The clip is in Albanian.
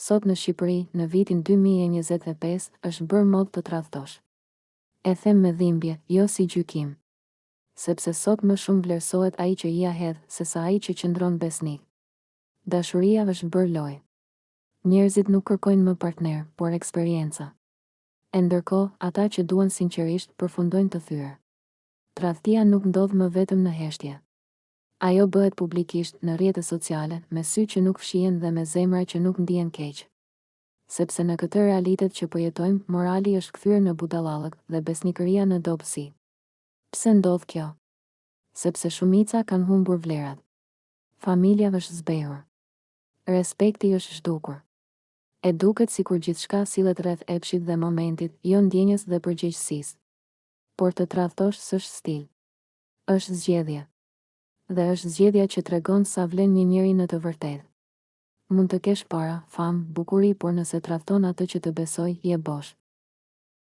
Sot në Shqipëri, në vitin 2025, është bërë mod të tradhtosh. E them me dhimbje, jo si gjykim. Sepse sot më shumë vlerësohet ai që ia hedh, sesa ai që qëndron besnik. Dashuria është bërë lojë. Njerëzit nuk kërkojnë më partner, por eksperjenca. E ndërkohë, ata që duan sinqerisht përfundojnë të thyer. Tradhtia nuk ndodh më vetëm në heshtje. Ajo bëhet publikisht në rrjetet sociale, me sy që nuk fshihen dhe me zemra që nuk ndihen keq. Sepse në këtë realitet që përjetojmë, morali është kthyer në budallallëk dhe besnikëria në dobësi. Pse ndodh kjo? Sepse shumica kanë humbur vlerat. Familja është zbehur. Respekti është zhdukur. E duket sikur gjithçka sillet rreth epshit dhe momentit, jo ndjenjes dhe përgjegjësisë. Por të tradhtosh s'është stil. Është zgjedhje. Dhe është zgjedhja që tregon sa vlen një njeri në të vërtetë. Mund të kesh para, famë, bukuri, por nëse tradhton atë që të besoj, je bosh.